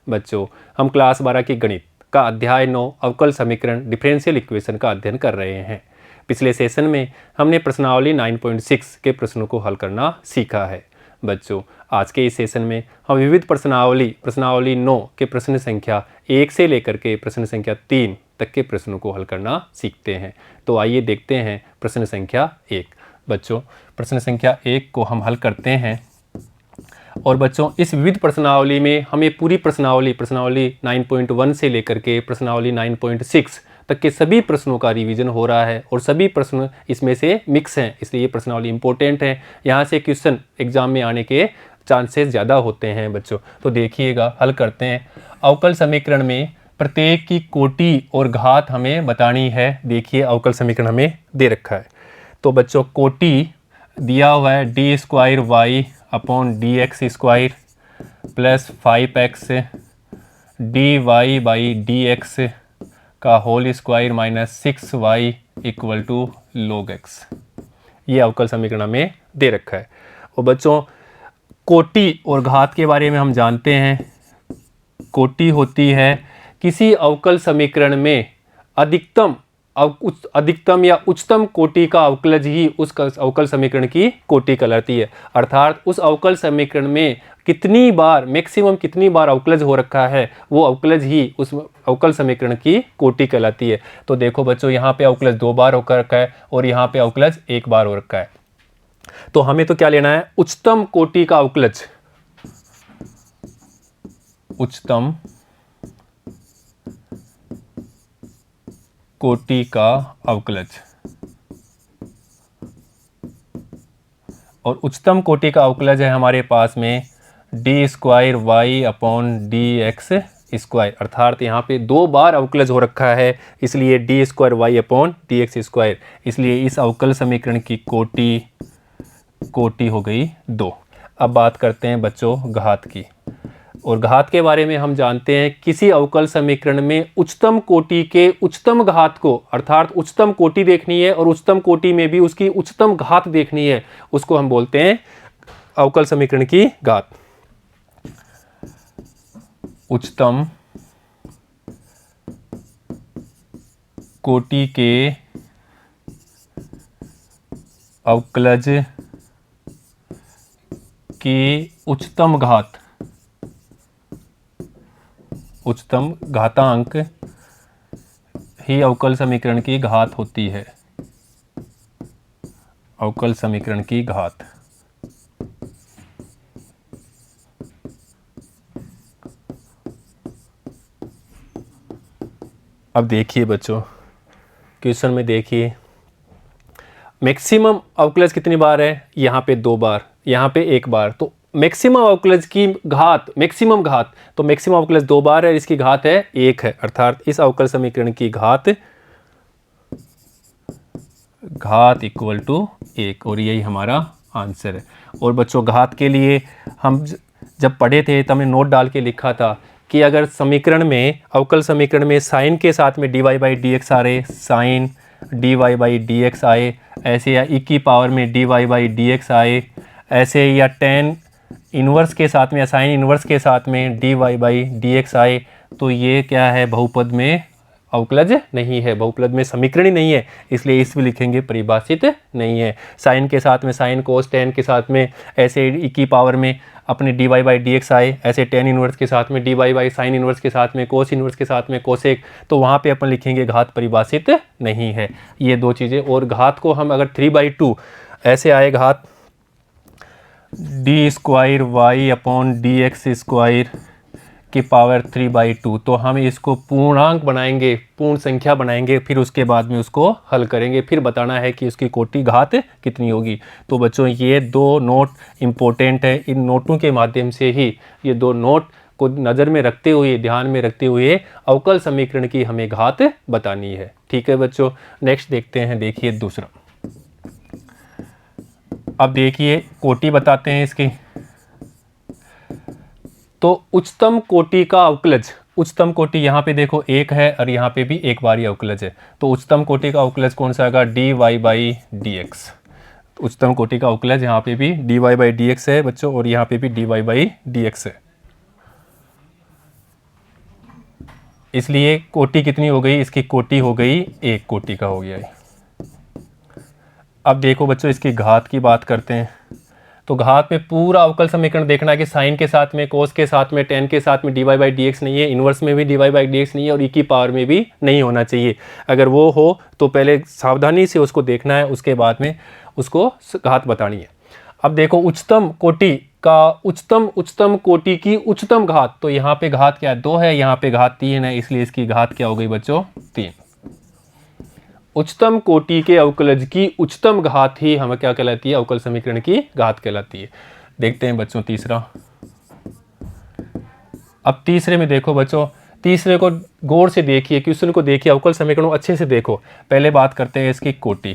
बच्चों, हम क्लास 12 की गणित का अध्याय 9 अवकल समीकरण डिफरेंशियल इक्वेशन का अध्ययन कर रहे हैं। पिछले सेशन में हमने प्रश्नावली 9.6 के प्रश्नों को हल करना सीखा है। बच्चों, आज के इस सेशन में हम विविध प्रश्नावली 9 के प्रश्न संख्या 1 से लेकर के प्रश्न संख्या 3 तक के प्रश्नों को हल करना सीखते हैं। तो आइए देखते हैं प्रश्न संख्या 1। बच्चों, प्रश्न संख्या 1 को हम हल करते हैं। और बच्चों, इस विविध प्रश्नावली में हमें पूरी प्रश्नावली 9.1 से लेकर के प्रश्नावली 9.6 तक के सभी प्रश्नों का रिवीजन हो रहा है और सभी प्रश्न इसमें से मिक्स हैं, इसलिए ये प्रश्नावली इंपॉर्टेंट है। यहाँ से क्वेश्चन एग्जाम में आने के चांसेस ज़्यादा होते हैं बच्चों। तो देखिएगा, हल करते हैं। अवकल समीकरण में प्रत्येक की कोटि और घात हमें बतानी है। देखिए, अवकल समीकरण हमें दे रखा है। तो बच्चों, कोटि दिया हुआ है d² y/dx² plus 5x dy/dx का whole square minus 6y = log x। ये अवकल समीकरण हमें दे रखा है। और बच्चों, कोटि और घात के बारे में हम जानते हैं। कोटि होती है किसी अवकल समीकरण में अधिकतम या उच्चतम कोटि का अवकलज ही उस अवकल समीकरण की कोटि कहलाती है। अर्थात उस अवकल समीकरण में कितनी बार मैक्सिमम कितनी बार अवकलज हो रखा है, वो अवकलज ही उस अवकल समीकरण की कोटि कहलाती है। तो देखो बच्चों, यहाँ पे अवकलज 2 बार होकर रखा है और यहाँ पे अवकलज 1 बार हो रखा है। तो हमें तो क्या लेना है? उच्चतम कोटि का अवकलज। उच्चतम कोटि का अवकलज। और उच्चतम कोटि का अवकलज है हमारे पास में d² y/dx²। अर्थात यहाँ पे 2 बार अवकलज हो रखा है, इसलिए d² y/dx²। इसलिए इस अवकल समीकरण की कोटि हो गई 2। अब बात करते हैं बच्चों घात की। और घात के बारे में हम जानते हैं, किसी अवकल समीकरण में उच्चतम कोटि के उच्चतम घात को, अर्थात उच्चतम कोटि देखनी है और उच्चतम कोटि में भी उसकी उच्चतम घात देखनी है, उसको हम बोलते हैं अवकल समीकरण की घात। उच्चतम कोटि के अवकलज की उच्चतम घात, उच्चतम घातांक ही अवकल समीकरण की घात होती है। अवकल समीकरण की घात। अब देखिए बच्चों, क्वेश्चन में देखिए, मैक्सिमम अवकलज कितनी बार है? यहाँ पे 2 बार, यहाँ पे 1 बार। तो मैक्सिमम अवकलज की घात, मैक्सिमम घात, तो मैक्सिमम अवकलज 2 बार है, इसकी घात है 1 है। अर्थात इस अवकल समीकरण की घात = 1 और यही हमारा आंसर है। और बच्चों, घात के लिए हम जब पढ़े थे तो हमने नोट डाल के लिखा था कि अगर समीकरण में, अवकल समीकरण में साइन के साथ में dy/dx आ रहे, साइन dy/dx आए ऐसे, या e की पावर में dy/dx आए ऐसे, या tan इन्वर्स के साथ में या साइन इन्वर्स के साथ में dy/dx आए, तो ये क्या है? बहुपद में अवकलज नहीं है, बहुपद में समीकरण ही नहीं है, इसलिए इस भी लिखेंगे परिभाषित नहीं है। साइन के साथ में साइन, कोस, tan के साथ में ऐसे e की पावर में अपने dy/dx आए, ऐसे tan इन्वर्स के साथ में dy/sin इन्वर्स के साथ में, कोस इन्वर्स के साथ में कोसेक, तो वहाँ पे अपन लिखेंगे घात परिभाषित नहीं है। ये 2 चीज़ें। और घात को हम अगर 3/2 ऐसे आए, घात d² y/dx² की पावर 3/2, तो हम इसको पूर्णांक बनाएंगे, पूर्ण संख्या बनाएंगे, फिर उसके बाद में उसको हल करेंगे, फिर बताना है कि उसकी कोटि घात कितनी होगी। तो बच्चों, ये 2 नोट इम्पोर्टेंट है। इन नोटों के माध्यम से ही, ये 2 नोट को नज़र में रखते हुए, ध्यान में रखते हुए अवकल समीकरण की हमें घात बतानी है। ठीक है बच्चों, नेक्स्ट देखते हैं। देखिए दूसरा। अब देखिए, कोटि बताते हैं इसकी। तो उच्चतम कोटि का अवकलज, उच्चतम कोटि यहाँ पे देखो 1 है और यहाँ पे भी 1 बार ही अवकलज है। तो उच्चतम कोटि का अवकलज कौन सा आएगा? dy/dx। उच्चतम कोटि का अवकलज यहाँ पे भी dy/dx है बच्चों, और यहाँ पे भी dy/dx है। इसलिए कोटि कितनी हो गई, इसकी कोटि हो गई 1 कोटि का हो गया ये। अब देखो बच्चों इसकी घात की बात करते हैं। तो घात में पूरा अवकल समीकरण देखना है कि साइन के साथ में, कोस के साथ में, टेन के साथ में dy बाई डी नहीं है, इन्वर्स में भी dy बाई डी नहीं है और e की पावर में भी नहीं होना चाहिए। अगर वो हो तो पहले सावधानी से उसको देखना है, उसके बाद में उसको घात बतानी है। अब देखो उच्चतम कोटि का उच्चतम कोटि की उच्चतम घात, तो यहाँ पे घात क्या है 2 है, यहाँ पे घात 3 है, इसलिए इसकी घात क्या हो गई बच्चों 3। उच्चतम कोटि के अवकलज की उच्चतम घात ही हमें क्या कहलाती है, अवकल समीकरण की घात कहलाती है। देखते हैं बच्चों तीसरा। अब तीसरे में देखो बच्चों, तीसरे को गौर से देखिए, क्वेश्चन को देखिए, अवकल समीकरण को अच्छे से देखो। पहले बात करते हैं इसकी कोटि।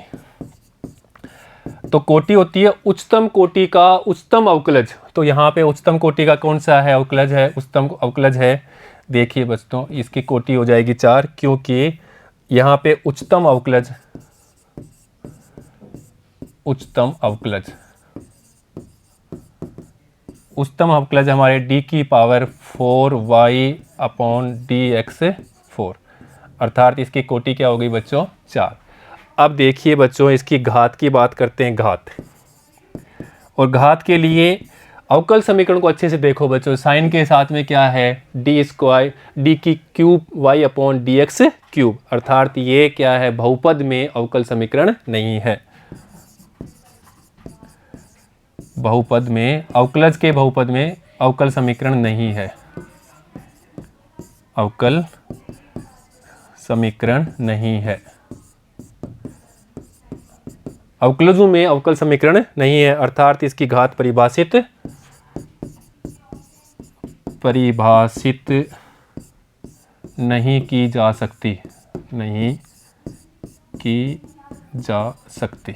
तो कोटि होती है उच्चतम कोटि का उच्चतम अवकलज। तो यहाँ पे उच्चतम कोटि का कौन सा है अवकलज है, उच्चतम अवकलज है। देखिए बच्चों इसकी कोटि हो जाएगी 4, क्योंकि यहाँ पे उच्चतम अवकलज हमारे d की पावर 4y अपॉन dx4, अर्थात इसकी कोटि क्या हो गई बच्चों 4। अब देखिए बच्चों इसकी घात की बात करते हैं, घात। और घात के लिए अवकल समीकरण को अच्छे से देखो बच्चों, साइन के साथ में क्या है d की cube y upon dx cube, अर्थात ये क्या है बहुपद में अवकल समीकरण नहीं है। बहुपद में, अवकलज के बहुपद में अवकल समीकरण नहीं है, अवकल समीकरण नहीं है। अवकलजों में अवकल समीकरण नहीं है, अर्थात इसकी घात परिभाषित नहीं की जा सकती, नहीं की जा सकती।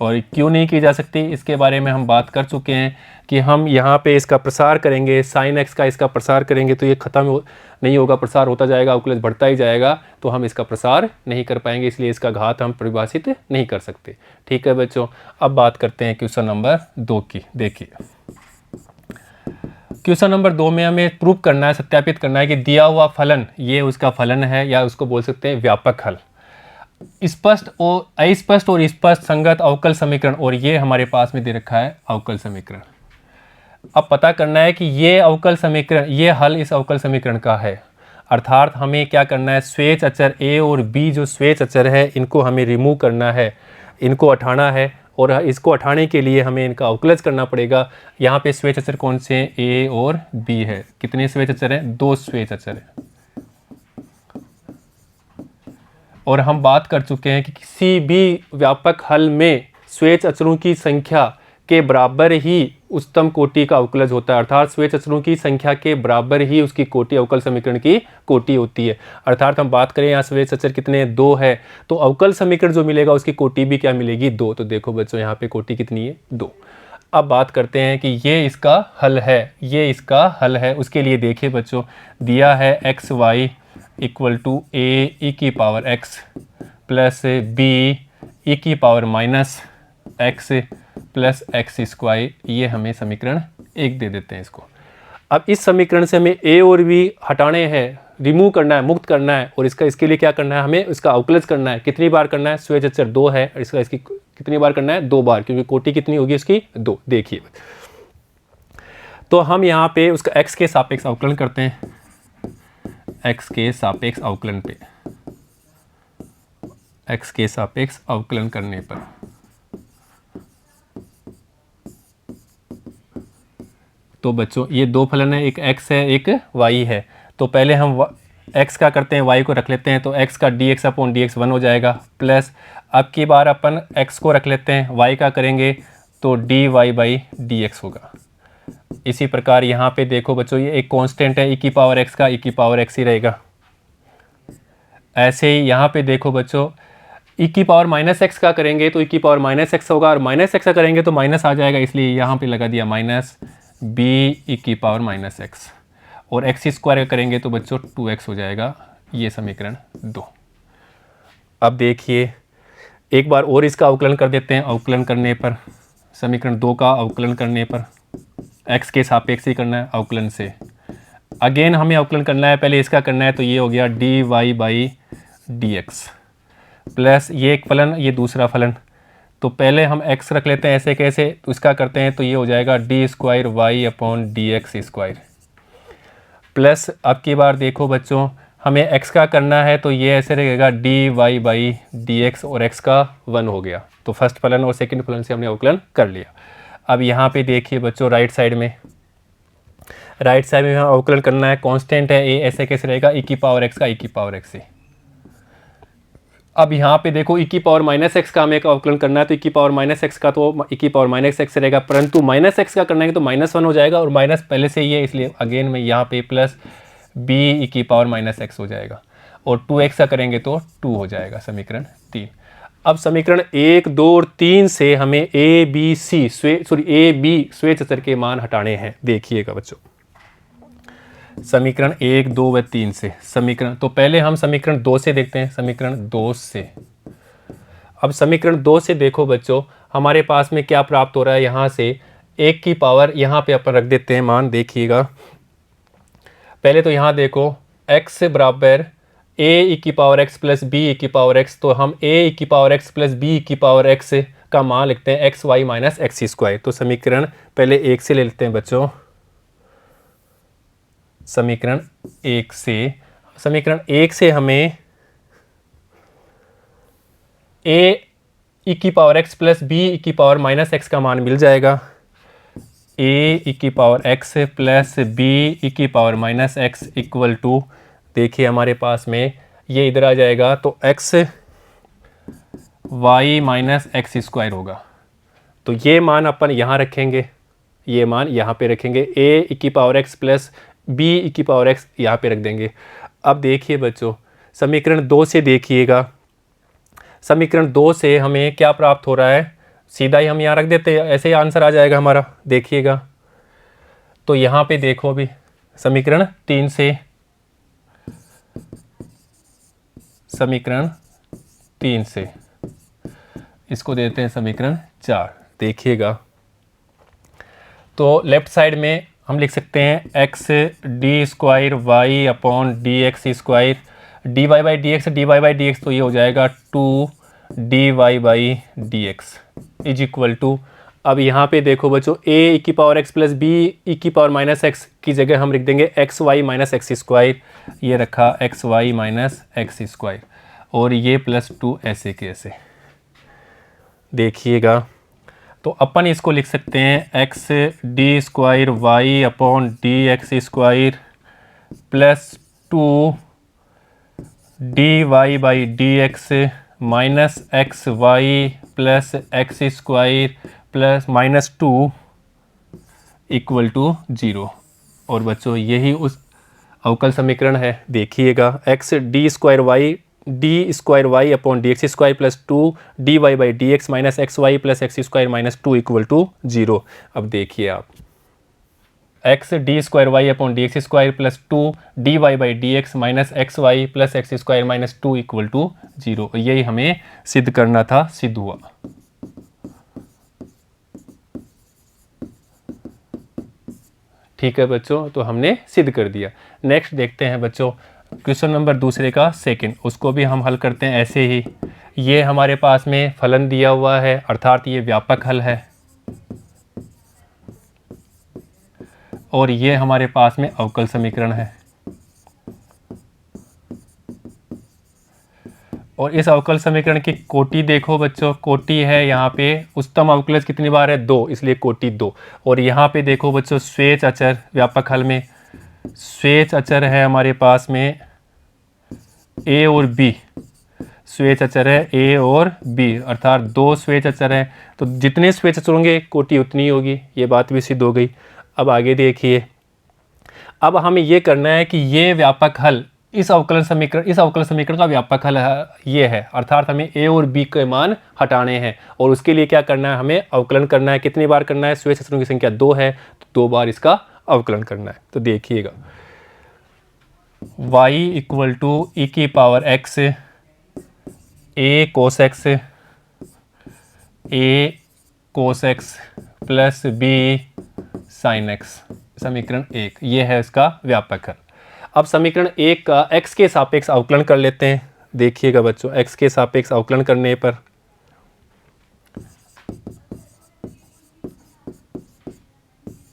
और क्यों नहीं की जा सकती इसके बारे में हम बात कर चुके हैं कि हम यहाँ पे इसका प्रसार करेंगे, साइन एक्स का इसका प्रसार करेंगे तो ये ख़त्म नहीं होगा, प्रसार होता जाएगा, अवकलज बढ़ता ही जाएगा, तो हम इसका प्रसार नहीं कर पाएंगे, इसलिए इसका घात हम परिभाषित नहीं कर सकते। ठीक है बच्चों, अब बात करते हैं क्वेश्चन नंबर 2 की। देखिए क्वेश्चन नंबर 2 में हमें प्रूव करना है, सत्यापित करना है कि दिया हुआ फलन ये उसका फलन है, या उसको बोल सकते हैं व्यापक हल। स्पष्ट और अस्पष्ट और स्पष्ट संगत अवकल समीकरण, और ये हमारे पास में दे रखा है अवकल समीकरण। अब पता करना है कि ये अवकल समीकरण, ये हल इस अवकल समीकरण का है, अर्थात हमें क्या करना है, स्वेच्छ अचर a और b जो स्वेच्छ अचर है इनको हमें रिमूव करना है, इनको हटाना है, और इसको हटाने के लिए हमें इनका अवकलज करना पड़ेगा। यहाँ पे स्वेच्छ अचर कौन से हैं, a और b है। कितने स्वेच्छ अचर हैं, 2 स्वेच्छ अचर हैं। और हम बात कर चुके हैं कि किसी भी व्यापक हल में स्वेच्छ अचरों की संख्या के बराबर ही उच्चतम कोटि का अवकलज होता है, अर्थात स्वेच्छ अचरों की संख्या के बराबर ही उसकी कोटि अवकल समीकरण की कोटि होती है। अर्थात हम बात करें यहाँ स्वेच्छ अचर कितने 2 है, तो अवकल समीकरण जो मिलेगा उसकी कोटि भी क्या मिलेगी 2। तो देखो बच्चों यहाँ पे कोटि कितनी है 2। अब बात करते हैं कि ये इसका हल है, ये इसका हल है। उसके लिए देखिए बच्चों दिया है x y equal to a e की power x plus b e की power minus x plus x square, ये हमें समीकरण 1 दे देते हैं इसको। अब इस समीकरण से हमें ए और बी हटाने हैं, रिमूव करना है, मुक्त करना है, और इसके लिए क्या करना है, हमें इसका अवकलज करना है। कितनी बार करना है, स्वेच्छ अचर 2 है, इसकी कितनी बार करना है 2 बार, क्योंकि कोटि कितनी होगी इसकी 2। देखिए तो हम यहाँ पे उसका x के सापेक्ष अवकलन करते हैं, x के सापेक्ष अवकलन पे, x के सापेक्ष अवकलन करने पर तो बच्चों ये 2 फलन है, एक x है एक y है। तो पहले हम x का करते हैं, y को रख लेते हैं, तो x का dx अपॉन dx 1 हो जाएगा, प्लस अब की बार अपन x को रख लेते हैं, y का करेंगे तो dy बाई dx होगा। इसी प्रकार यहाँ पे देखो बच्चों ये एक कांस्टेंट है, e की पावर x का e की पावर x ही रहेगा। ऐसे ही यहाँ पे देखो बच्चों e की पावर माइनस एक्स का करेंगे तो e की पावर माइनस एक्स होगा, और माइनस एक्स का करेंगे तो माइनस आ जाएगा, इसलिए यहाँ पे लगा दिया माइनस b e की पावर माइनस एक्स, और एक्स स्क्वायर करेंगे तो बच्चों 2x हो जाएगा। ये समीकरण 2। अब देखिए एक बार और इसका अवकलन कर देते हैं। अवकलन करने पर समीकरण 2 का अवकलन करने पर x के सापेक्ष ही करना है, अवकलन से अगेन हमें अवकलन करना है, पहले इसका करना है, तो ये हो गया dy by D x plus ये एक फलन, ये दूसरा फलन। तो पहले हम x रख लेते हैं ऐसे कैसे, तो इसका करते हैं, तो ये हो जाएगा D square Y upon D x square plus, अब की बार देखो बच्चों हमें x का करना है, तो ये ऐसे रहेगा D Y by D X और x का 1 हो गया। तो फर्स्ट फलन और सेकंड फलन से हमने अवकलन कर लिया। अब यहाँ पे देखिए बच्चों राइट साइड में हमें अवकलन करना है, कांस्टेंट है a, ऐसे कैसे रहेगा e की पावर x का e की पावर x से। अब यहाँ पे देखो e की पावर माइनस एक्स का हमें एक अवकलन करना है, तो e की पावर माइनस एक्स का तो e की पावर माइनस एक्स रहेगा, परंतु माइनस एक्स का करना है तो -1 हो जाएगा, और माइनस पहले से ही है इसलिए अगेन में यहाँ पे प्लस b e की पावर माइनस एक्स हो जाएगा, और 2x का करेंगे तो 2 हो जाएगा, समीकरण 3। अब समीकरण 1, 2 और 3 से हमें a b स्वेच्छ अचर के मान हटाने हैं। देखिएगा बच्चों समीकरण 1, 2 व 3 से समीकरण, तो पहले हम समीकरण 2 से देखते हैं, समीकरण 2 से। अब समीकरण 2 से देखो बच्चों हमारे पास में क्या प्राप्त हो रहा है, यहाँ से 1 की पावर यहाँ पे अपन रख देते हैं मान। देखिएगा पहले तो यहाँ देखो x बराबर a e की power x plus b e की पावर x, तो हम a e की power x plus b e की पावर x का मान लिखते हैं xy माइनस एक्स स्क्वायर। तो समीकरण पहले 1 से ले लेते हैं बच्चों, समीकरण 1 से हमें a e की power x plus b e की पावर माइनस x का मान मिल जाएगा। a e की power x plus b e की power minus x equal to, देखिए हमारे पास में ये इधर आ जाएगा, तो x y minus X square होगा। तो ये मान अपन यहाँ रखेंगे, ये मान यहाँ पे रखेंगे, a e की power x plus b e की पावर x यहाँ पे रख देंगे। अब देखिए बच्चों समीकरण 2 से देखिएगा, समीकरण 2 से हमें क्या प्राप्त हो रहा है, सीधा ही हम यहाँ रख देते हैं, ऐसे ही आंसर आ जाएगा हमारा। देखिएगा तो यहाँ पे देखो अभी समीकरण 3 से, समीकरण 3 से इसको देते हैं समीकरण 4। देखिएगा तो लेफ्ट साइड में हम लिख सकते हैं X D square Y upon D x square, D Y by D X, तो ये हो जाएगा 2 D Y by D x is equal to, अब यहाँ पे देखो बच्चों a e की power x plus b e की पावर माइनस एक्स की जगह हम लिख देंगे X Y minus X square, ये रखा X Y minus X square, और ये प्लस 2 ऐसे के ऐसे। देखिएगा तो अपन इसको लिख सकते हैं X D square Y upon D x square plus 2 D Y by D x minus X Y plus x square plus minus 2 equal to 0। और बच्चों यही उस अवकल समीकरण है। देखिएगा X D square Y upon D x square plus 2 D Y by D x minus X Y plus x square minus 2 equal to 0। अब देखिए आप X D square Y upon D x square plus 2 D Y by D x minus X Y plus x square minus 2 equal to 0, यही हमें सिद्ध करना था, सिद्ध हुआ। ठीक है बच्चों, तो हमने सिद्ध कर दिया। नेक्स्ट देखते हैं बच्चों क्वेश्चन नंबर दूसरे का सेकंड, उसको भी हम हल करते हैं ऐसे ही। ये हमारे पास में फलन दिया हुआ है, अर्थात ये व्यापक हल है, और ये हमारे पास में अवकल समीकरण है। और इस अवकल समीकरण की कोटि देखो बच्चों, कोटि है यहाँ पे उच्चतम अवकलज कितनी बार है, 2, इसलिए कोटि 2। और यहाँ पे देखो बच्चों स्वेच्छ अचर, व्यापक हल में स्वेच्छ अचर है हमारे पास में a और b, स्वेच्छ अचर है a और b, अर्थात 2 स्वेच्छ अचर हैं, तो जितने स्वेच्छ अचर होंगे कोटि उतनी होगी, ये बात भी सिद्ध हो गई। अब आगे देखिए, अब हमें ये करना है कि ये व्यापक हल, इस अवकल समीकरण का व्यापक हल ये है, अर्थात हमें a और b के मान हटाने हैं। और उसके लिए क्या करना है, हमें अवकलन करना है। कितनी बार करना है, स्वेच्छ अचरों की संख्या 2 है, तो 2 बार इसका अवकलन करना है। तो देखिएगा y इक्वल टू ई की power x a cos x plus b sin x, समीकरण 1 ये है इसका व्यापक हल। अब समीकरण 1 का x के सापेक्ष अवकलन कर लेते हैं। देखिएगा बच्चों, x के सापेक्ष अवकलन करने पर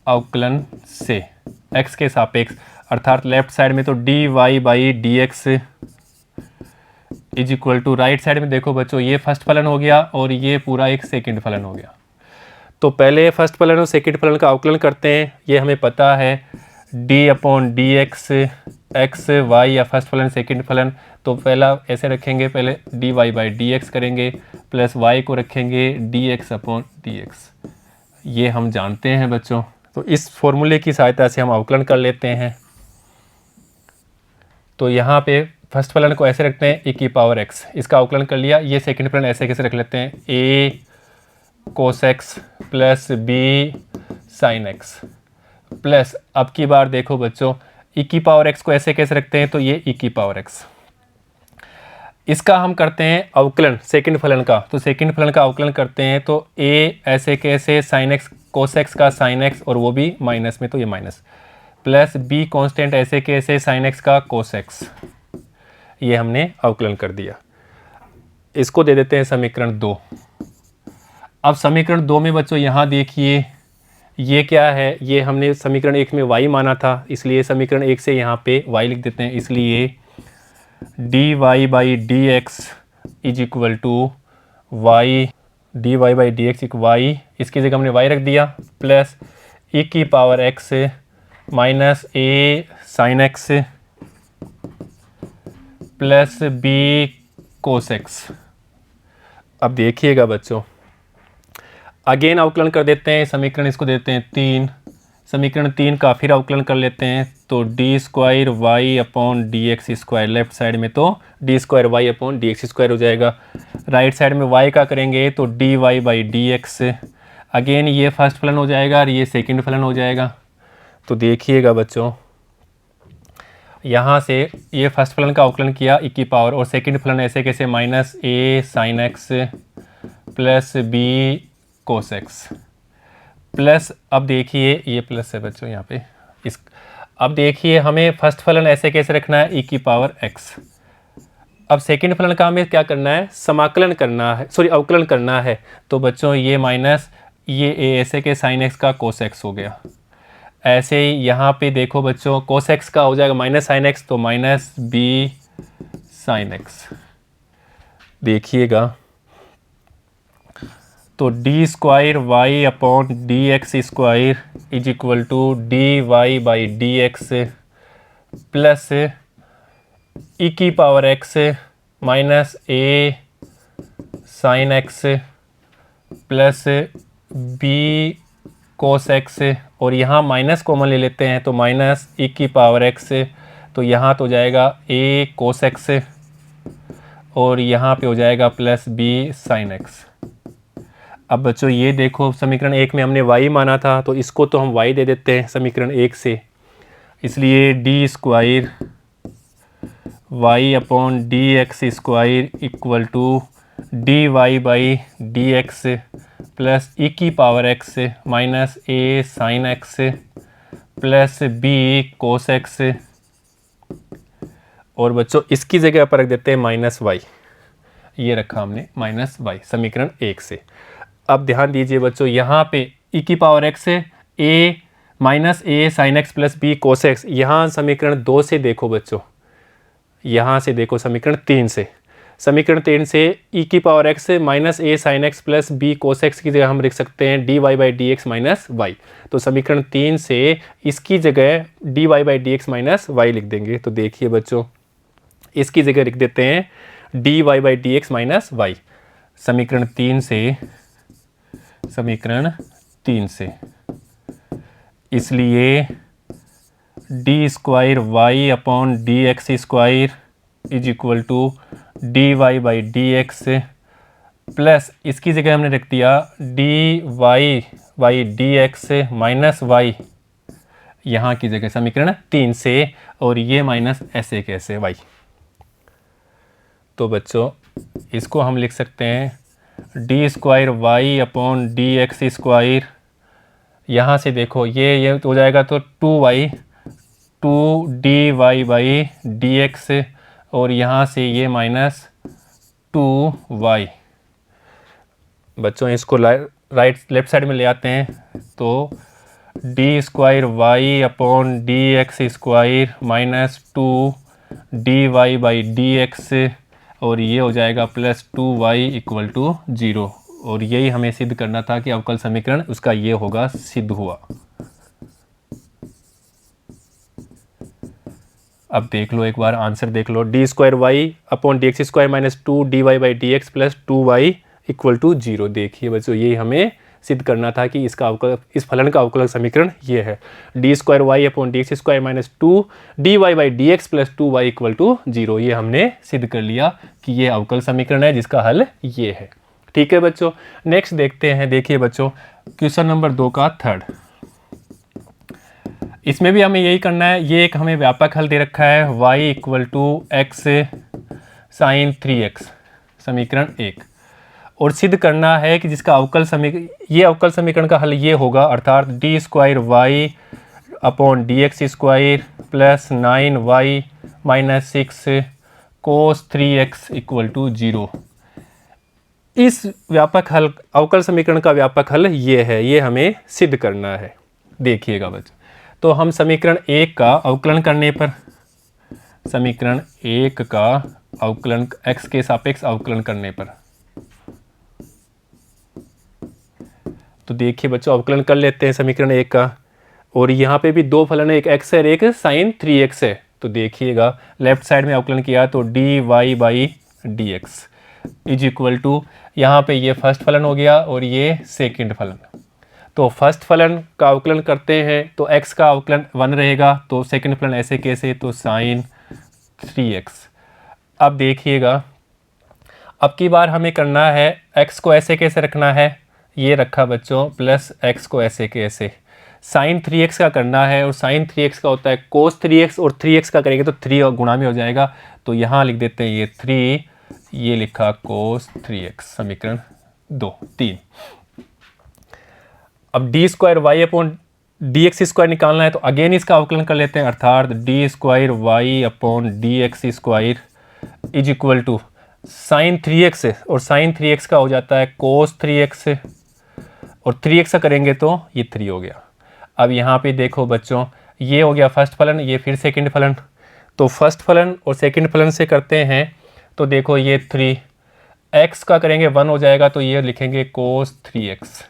अवकलन से x के सापेक्ष अर्थात लेफ्ट साइड में तो dy by D x is equal to, right side में देखो बच्चों ये फर्स्ट फलन हो गया और ये पूरा एक सेकंड फलन हो गया। तो पहले फर्स्ट फलन और सेकंड फलन का अवकलन करते हैं। ये हमें पता है d upon D X Y या फर्स्ट फलन सेकंड फलन, तो पहला ऐसे रखेंगे, पहले dy बाई डी एक्स करेंगे प्लस y को रखेंगे dx अपॉन डी एक्स। ये हम जानते हैं बच्चों, तो इस फॉर्मूले की सहायता से हम अवकलन कर लेते हैं। तो यहाँ पे फर्स्ट फलन को ऐसे रखते हैं e की पावर x, इसका अवकलन कर लिया। ये सेकंड फलन ऐसे कैसे रख लेते हैं, a cos x plus b sin x plus, अब की बार देखो बच्चों e की पावर x को ऐसे कैसे रखते हैं, तो ये e की पावर x। इसका हम करते हैं अवकलन सेकंड फलन का, तो सेकंड फलन का अवकलन करते हैं तो a ऐसे कैसे sin x cos x का sin x और वो भी माइनस में, तो ये माइनस प्लस b कांस्टेंट ऐसे कैसे sin x का cos x, ये हमने अवकलन कर दिया। इसको दे देते हैं समीकरण 2। अब समीकरण 2 में बच्चों यहाँ देखिए ये क्या है, ये हमने समीकरण 1 में y माना था, इसलिए समीकरण 1 से यहाँ पे y लिख देते हैं। इसलिए dy by D x is equal to y, dy by D x y, इसकी जगह हमने y रख दिया प्लस e की power x minus a sin x plus b cos x। अब देखिएगा बच्चों अगेन अवकलन कर देते हैं समीकरण, इसको देते हैं 3, समीकरण 3 का फिर अवकलन कर लेते हैं तो d square Y upon D x square, left side में तो d square Y upon D x square हो जाएगा, राइट साइड में y का करेंगे तो d Y by D x. Again ये फर्स्ट फलन हो जाएगा और ये सेकंड फलन हो जाएगा। तो देखिएगा बच्चों यहाँ से ये फर्स्ट फलन का अवकलन किया e की पावर, और सेकंड फलन ऐसे कैसे minus a sin x plus b cos x plus, अब देखिए ये प्लस है बच्चों यहाँ पे इस, अब देखिए हमें फर्स्ट फलन ऐसे कैसे रखना है e की पावर x। अब सेकंड फलन का हमें क्या करना है, समाकलन करना है, सॉरी अवकलन करना है। तो बच्चों ये माइनस ये a ऐसे के sin x का cos x हो गया। ऐसे ही यहाँ पे देखो बच्चों cos x का हो जाएगा माइनस sin x, तो माइनस b sin x। देखिएगा तो d square Y upon D x square is equal to d Y by D x plus e की power x minus a sine x plus b cos x, और यहाँ minus common ले लेते हैं तो minus ई की पावर एक्स, तो यहाँ तो हो जाएगा ए कोस एक्स और यहाँ पे हो जाएगा प्लस बी साइन एक्स। अब बच्चों ये देखो समीकरण 1 में हमने y माना था, तो इसको तो हम y दे देते हैं समीकरण 1 से, इसलिए d square Y upon D x square equal to d Y by D x plus e की power x minus a sine x plus b cos x, और बच्चों इसकी जगह पर रख देते हैं माइनस वाई, ये रखा हमने माइनस वाई समीकरण 1 से। अब ध्यान दीजिए बच्चों यहाँ पे e की पावर x है a minus a sine x plus b cos x, यहाँ समीकरण 2 से देखो बच्चों, यहाँ से देखो समीकरण 3 से, समीकरण 3 से e की power x minus a sine x plus b cos x की जगह हम लिख सकते हैं d Y by D x minus y. तो समीकरण 3 से इसकी जगह d Y by D x minus y लिख देंगे। तो देखिए बच्चों इसकी जगह लिख देते हैं d Y by D x minus y समीकरण 3 से, समीकरण 3 से। इसलिए d square Y upon D x square is equal to d Y by D x plus इसकी जगह हमने रख दिया d Y by D x minus y यहाँ की जगह समीकरण 3 से, और ये माइनस ऐसे कैसे वाई। तो बच्चों इसको हम लिख सकते हैं d square Y upon D x square यहाँ से देखो ये हो जाएगा तो 2y 2dy/dx, और यहाँ से ये माइनस 2y। बच्चों इसको राइट लेफ्ट साइड में ले आते हैं तो d²y/dx² माइनस 2dy/dx, और ये हो जाएगा प्लस 2y = 0। और यही हमें सिद्ध करना था कि अवकल समीकरण उसका ये होगा, सिद्ध हुआ। अब देख लो एक बार आंसर देख लो, d²y/dx² minus 2dy/dx plus 2y = 0। देखिए बच्चों यही हमें सिद्ध करना था कि इसका अवकल, इस फलन का अवकलक समीकरण ये है, d²y/dx² minus 2dy/dx plus 2y = 0। ये हमने सिद्ध कर लिया कि ये अवकल समीकरण है जिसका हल ये है। ठीक है बच्चों, नेक्स्ट देखते हैं। देखिए बच्चों क्वेश्चन नंबर 2 का थर्ड, इसमें भी हमें यही करना है। ये एक हमें व्यापक हल दे रखा है, y = x sin 3x, समीकरण 1, और सिद्ध करना है कि जिसका अवकल समीकरण, ये अवकल समीकरण का हल ये होगा, अर्थात d²y/dx² plus 9y minus 6 cos 3x = 0। इस व्यापक हल, अवकल समीकरण का व्यापक हल ये है, ये हमें सिद्ध करना है। देखिएगा बच्चों, तो हम समीकरण 1 का अवकलन करने पर, समीकरण 1 का अवकलन x के सापेक्ष अवकलन करने पर, तो देखिए बच्चों अवकलन कर लेते हैं समीकरण 1 का। और यहाँ पे भी दो फलन है, एक x है और एक sin 3x है। तो देखिएगा लेफ्ट साइड में अवकलन किया तो dy/dx इज इक्वल टू, यहाँ पे ये फर्स्ट फलन हो गया और ये सेकंड फलन। तो फर्स्ट फलन का अवकलन करते हैं तो x का अवकलन 1 रहेगा, तो सेकंड फलन ऐसे कैसे, तो sin 3x। अब देखिएगा अब की बार हमें करना है, x को ऐसे कैसे रखना है, ये रखा बच्चों, प्लस x को ऐसे कैसे, sin 3x का करना है, और sin 3x का होता है cos 3x, और 3x का करेंगे तो 3 गुणा में हो जाएगा। तो यहाँ लिख देते हैं ये 3, ये लिखा cos 3x, समीकरण 3। अब d²y/dx² निकालना है, तो अगेन इसका अवकलन कर लेते हैं, अर्थात d²y/dx² is equal to sin 3x, और sin 3x का हो जाता है cos 3x, और 3x का करेंगे तो ये 3 हो गया। अब यहाँ पे देखो बच्चों, ये हो गया फर्स्ट फलन, ये फिर सेकंड फलन। तो फर्स्ट फलन और सेकंड फलन से करते हैं, तो देखो ये 3, x का करेंगे 1 हो जाएगा, तो ये लिखेंगे cos 3x।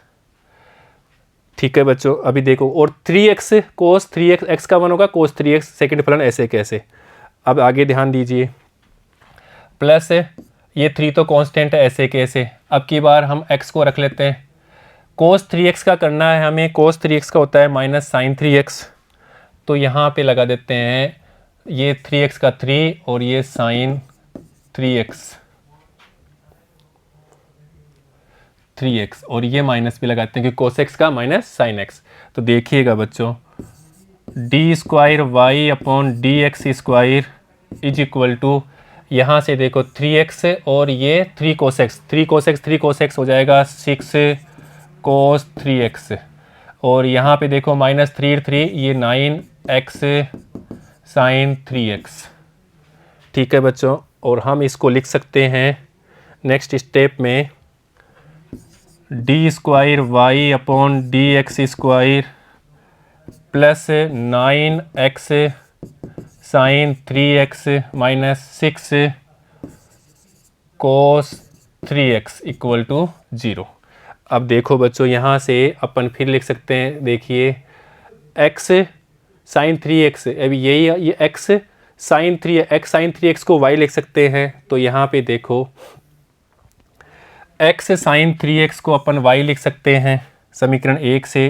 ठीक है बच्चों, अभी देखो, और 3x cos 3x, x का 1 होगा, cos 3x सेकंड फलन ऐसे कैसे। अब आगे ध्यान दीजिए, प्लस ये 3 तो कांस्टेंट है, ऐसे कैसे। अब की बार हम x को रख लेते हैं, cos 3x का करना है हमें, cos 3x का होता है माइनस sin 3x, तो यहाँ पे लगा देते हैं ये 3x का 3 और ये sin 3x, और ये माइनस भी लगाते हैं कि cos x का माइनस sin x। तो देखिएगा बच्चों d²y/dx² इज इक्वल टू, यहाँ से देखो 3x और ये 3 cos x, 3 cos x हो जाएगा 6 cos 3x, और यहाँ पे देखो माइनस 3 ये 9x sin 3x। ठीक है बच्चों, और हम इसको लिख सकते हैं नेक्स्ट स्टेप में, d²y/dx² plus 9x sin 3x minus 6 cos 3x equal to 0। अब देखो बच्चों यहाँ से अपन फिर लिख सकते हैं, देखिए x sin 3x, अभी यही ये x sin 3x को y लिख सकते हैं। तो यहाँ पे देखो x sin 3x को अपन y लिख सकते हैं समीकरण 1 से,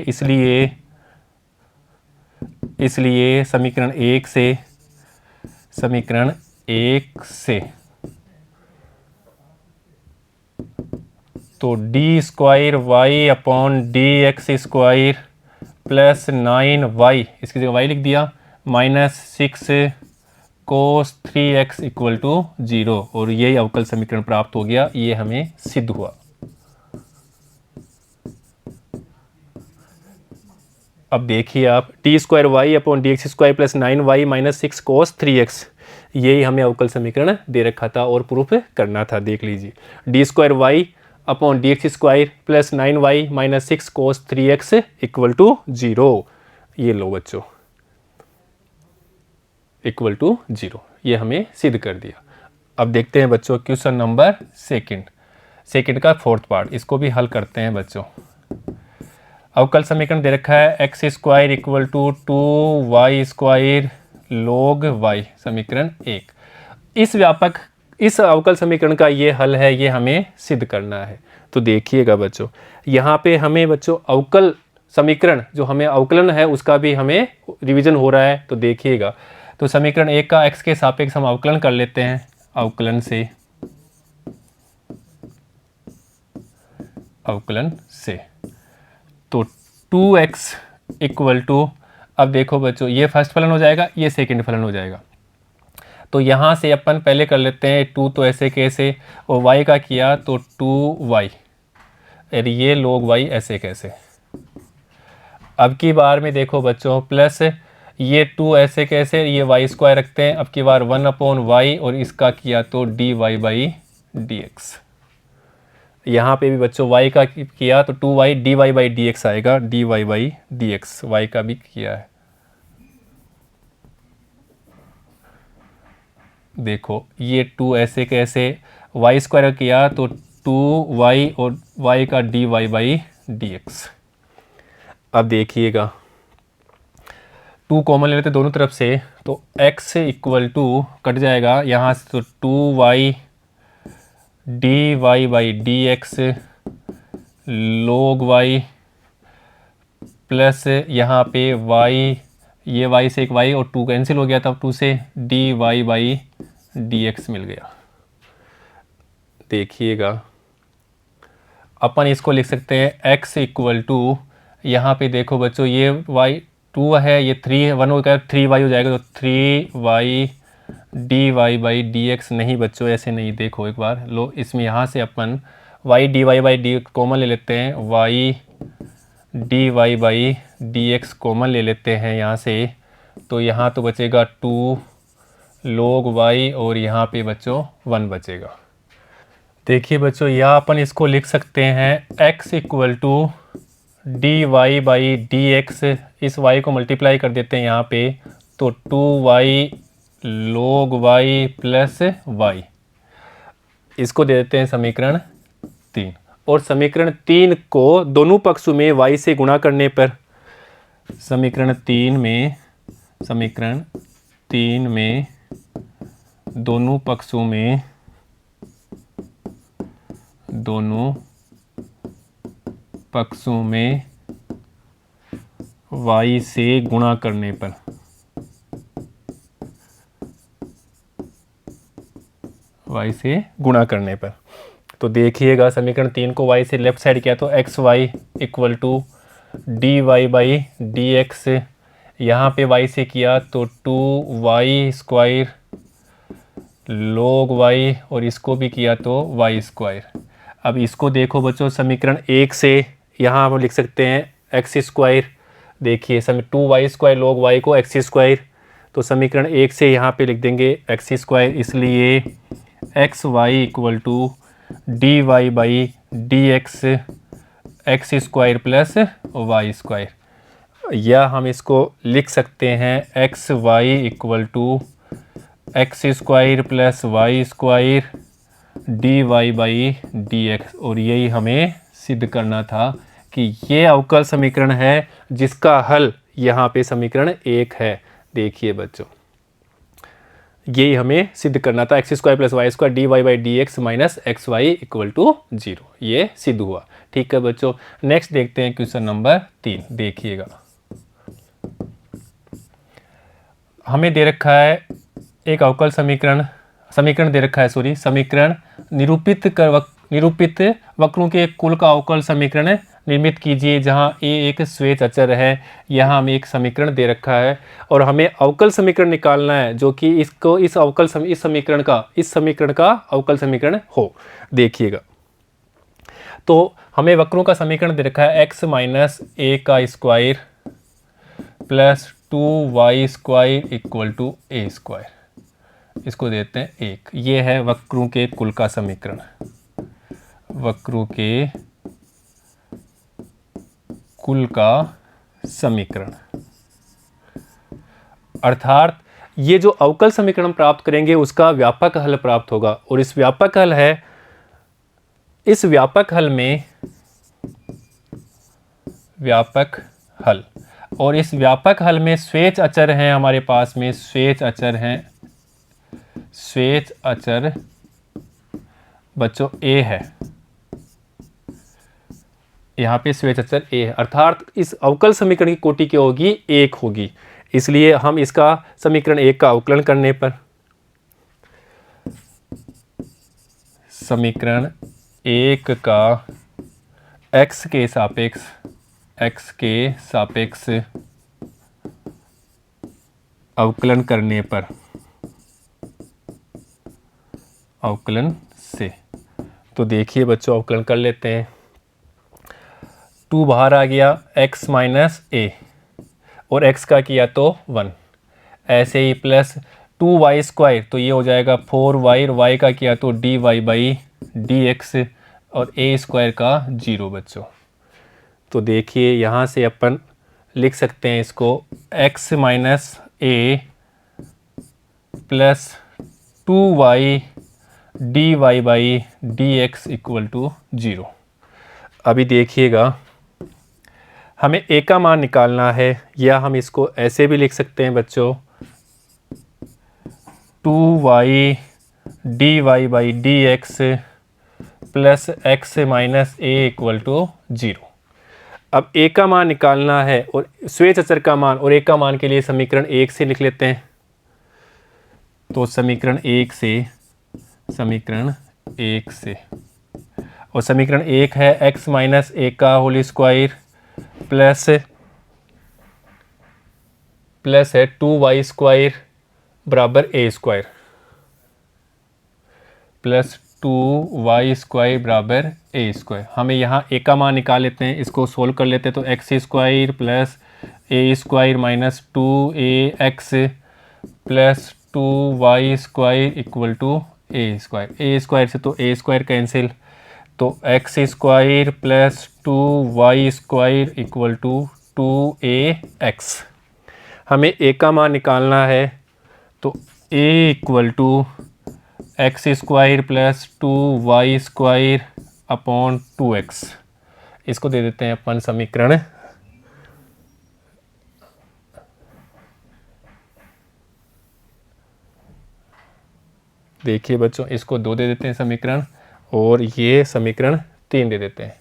इसलिए समीकरण 1 से तो d²y/dx² प्लस 9y, इसकी जगह y लिख दिया, minus 6 cos 3x equal to 0, और यही अवकल समीकरण प्राप्त हो गया। ये हमें सिद्ध हुआ। अब देखिए आप d square Y upon D x square plus 9y minus 6 cos 3x, यही हमें अवकल समीकरण दे रखा था और प्रूफ करना था। देख लीजिए, d square Y upon D x square plus 9y minus 6 cos 3x equal to 0। ये लो बच्चों, इक्वल टू 0, ये हमें सिद्ध कर दिया। अब देखते हैं बच्चों क्वेश्चन नंबर सेकंड का फोर्थ पार्ट, इसको भी हल करते हैं बच्चों। अवकल समीकरण दे रखा है x square equal to 2y square log y, समीकरण 1। इस अवकल समीकरण का ये हल है, ये हमें सिद्ध करना है। तो देखिएगा बच्चों, यहाँ पे हमें बच्चों अवकल समीकरण जो हमें अवकलन है उसका भी हमें रिवीजन हो रहा है। तो देखिएगा, तो समीकरण 1 का x के सापेक्ष हम अवकलन कर लेते हैं। अवकलन से तो 2x इक्वल टू, अब देखो बच्चों ये फर्स्ट फलन हो जाएगा, ये सेकंड फलन हो जाएगा। तो यहाँ से अपन पहले कर लेते हैं 2 तो ऐसे कैसे, और y का किया तो 2y, और ये log y ऐसे कैसे। अब की बार में देखो बच्चों प्लस ये 2 ऐसे कैसे, ये y स्क्वायर रखते हैं। अब की बार 1/y और इसका किया तो dy बाई dx। यहाँ पे भी बच्चों y का किया तो 2y dy बाई dx आएगा, dy बाई dx, y का भी किया है। देखो ये 2 ऐसे कैसे, y स्क्वायर किया तो 2y और y का dy बाई dx। अब देखिएगा 2 कॉमन ले लेते दोनों तरफ से, तो x इक्वल टू कट जाएगा यहाँ से, तो 2y dy by dx log y plus यहाँ पे y, ये y से एक y और 2 कैंसिल हो गया, तब 2 से dy बाई dx मिल गया। देखिएगा अपन इसको लिख सकते हैं x इक्वल टू, यहाँ पे देखो बच्चों ये y 2 है, ये 3 है, 1 हो गया 3y हो जाएगा, तो 3y dy बाई dx। नहीं बच्चों ऐसे नहीं, देखो एक बार लो, इसमें यहाँ से अपन y dy by dx common ले लेते हैं, y dy by dx common ले लेते हैं यहाँ से, तो यहाँ तो बचेगा 2 log y और यहाँ पे बच्चों 1 बचेगा। देखिए बच्चों यहाँ अपन इसको लिख सकते हैं x equal to dy by dx, इस y को मल्टीप्लाई कर देते हैं यहाँ पे, तो 2y log y plus y, इसको दे देते हैं समीकरण 3। और समीकरण 3 को दोनों पक्षों में y से गुणा करने पर, समीकरण 3 में दोनों पक्षों में y से गुणा करने पर, y से गुणा करने पर, तो देखिएगा समीकरण 3 को y से लेफ्ट साइड किया तो xy equal to dy by dx, यहाँ पे y से किया तो 2y स्क्वायर log y और इसको भी किया तो y स्क्वायर। अब इसको देखो बच्चों समीकरण 1 से यहाँ हम लिख सकते हैं x स्क्वायर, देखिए 2y स्क्वायर log y को x स्क्वायर, तो समीकरण 1 से यहाँ पे लिख देंगे x स्क्वायर, इसलिए xy equal to dy by dx x square plus y square, या हम इसको लिख सकते हैं xy equal to x square plus y square dy by dx। और यही हमें सिद्ध करना था कि ये अवकल समीकरण है जिसका हल यहाँ पे समीकरण 1 है। देखिए बच्चों यही हमें सिद्ध करना था, x square plus y square dy by dx minus xy equal to 0, ये सिद्ध हुआ। ठीक है बच्चों, नेक्स्ट देखते हैं क्वेश्चन नंबर 3। देखिएगा हमें दे रखा है एक अवकल समीकरण दे रखा है, समीकरण निरूपित वक्रों के कुल का अवकल समीकरण निर्मित कीजिए, जहां a एक श्वेत अचर है। यहाँ हमें एक समीकरण दे रखा है और हमें अवकल समीकरण निकालना है जो कि इस समीकरण का अवकल समीकरण हो। देखिएगा तो हमें वक्रों का समीकरण दे रखा है x माइनस a का square plus 2y² equal to a²। इसको देते हैं 1। ये है वक्रों के कुल का समीकरण, वक्रों के कुल का समीकरण। अर्थात ये जो अवकल समीकरण प्राप्त करेंगे उसका व्यापक हल प्राप्त होगा, और इस व्यापक हल है, इस व्यापक हल में व्यापक हल, और इस व्यापक हल में स्वेच्छ अचर हैं हमारे पास में, स्वेच्छ अचर हैं, स्वेच्छ अचर बच्चों a है, यहाँ पे स्वेच्छ अचर a है। अर्थात इस अवकल समीकरण की कोटि क्या होगी? 1 होगी। इसलिए हम इसका समीकरण 1 का अवकलन करने पर समीकरण 1 का x के सापेक्ष अवकलन करने पर, अवकलन से, तो देखिए बच्चों अवकलन कर लेते हैं। 2 बाहर आ गया, x माइनस a, और x का किया तो 1, ऐसे ही प्लस 2y², तो ये हो जाएगा 4y, और y का किया तो dy/dx, और a² का 0 बच्चों। तो देखिए यहाँ से अपन लिख सकते हैं इसको x minus a plus 2y dy/dx equal to 0। अभी देखिएगा हमें a का मान निकालना है, या हम इसको ऐसे भी लिख सकते हैं बच्चों, 2y dy/dx plus x minus a equal to 0। अब a का मान निकालना है और स्वेच्छ अचर का मान, और a का मान के लिए समीकरण 1 से लिख लेते हैं। तो समीकरण 1 से, और समीकरण 1 है x माइनस a का होल स्क्वायर प्लस है 2y² बराबर a², प्लस 2y² बराबर a²। हमें यहाँ a का मान निकाल लेते हैं, इसको सोल्व कर लेते हैं। तो x² plus a² minus 2ax plus 2y² equal to a² से तो a² कैंसिल, तो x² plus 2y² equal to 2ax। हमें a का मान निकालना है, तो a equal to x² plus 2y² upon 2x। इसको दे देते हैं अपन समीकरण, देखिए बच्चों इसको 2 दे देते हैं समीकरण, और ये समीकरण 3 दे देते हैं।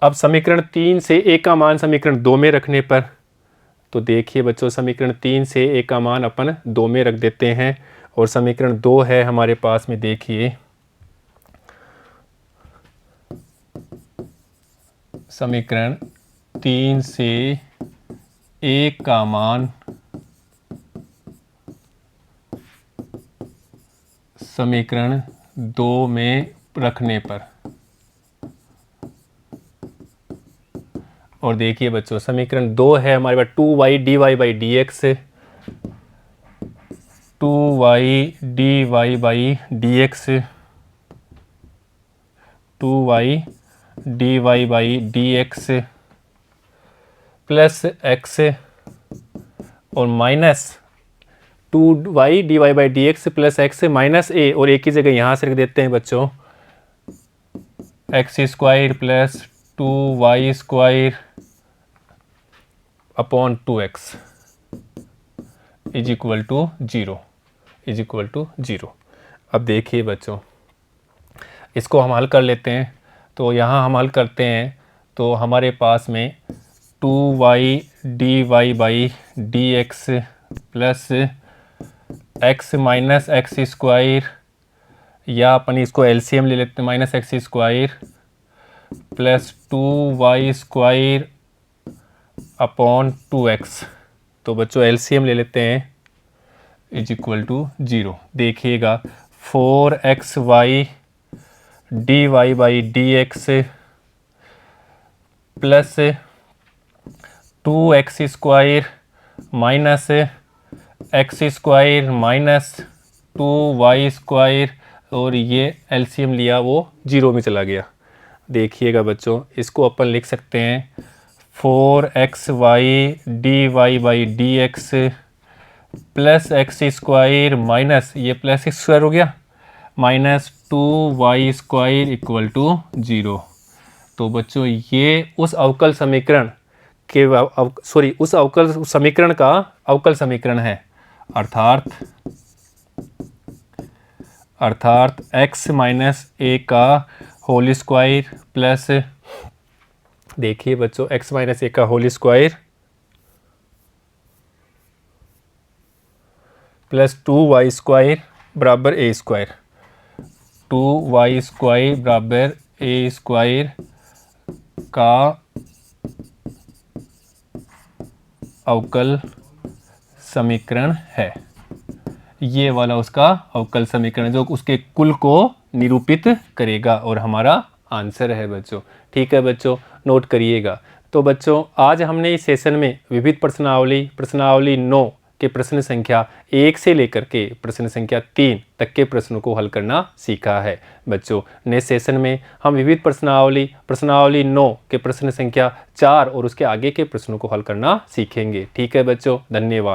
अब समीकरण 3 से a का मान समीकरण 2 में रखने पर, तो देखिए बच्चों समीकरण 3 से a का मान अपन 2 में रख देते हैं, और समीकरण 2 है हमारे पास में, देखिए समीकरण 3 से a का मान समीकरण 2 में रखने पर, और देखिए बच्चों समीकरण 2 है हमारे पास 2y dy/dx, 2y dy/dx, 2y dy/dx plus x, और minus 2y dy/dx plus x minus a, और एक ही जगह यहाँ से रख देते हैं बच्चों x² plus 2y² upon 2x is equal to 0। अब देखिए बच्चों इसको हम हल कर लेते हैं। तो यहाँ हम हल करते हैं तो हमारे पास में 2y dy/dx plus x minus x², या अपन इसको एलसीएम ले लेते हैं, minus x² plus 2y² upon 2x। तो बच्चों एलसीएम ले लेते हैं, इज इक्वल टू 0। देखिएगा 4xy dy/dx plus 2x² minus x² minus 2y² और ये एलसीएम लिया वो 0 में चला गया। देखिएगा बच्चों, इसको अपन लिख सकते हैं 4xy dy/dx plus x² minus ये प्लस x² हो गया माइनस 2y² = 0। तो बच्चों ये उस अवकल समीकरण के उस अवकल समीकरण का अवकल समीकरण है, अर्थात x - a का होल स्क्वायर प्लस, देखिए बच्चों, x - a का होल स्क्वायर प्लस 2y² बराबर a², 2y² बराबर a² का अवकल समीकरण है। ये वाला उसका अवकल समीकरण जो उसके कुल को निरूपित करेगा और हमारा आंसर है बच्चों। ठीक है बच्चों, नोट करिएगा। तो बच्चों आज हमने इस सेशन में विविध प्रश्नावली 9 के प्रश्न संख्या 1 से लेकर के प्रश्न संख्या 3 तक के प्रश्नों को हल करना सीखा है। बच्चों नेक्स्ट सेशन में हम विविध प्रश्नावली 9 के प्रश्न संख्या 4 और उसके आगे के प्रश्नों को हल करना सीखेंगे। ठीक है बच्चों, धन्यवाद।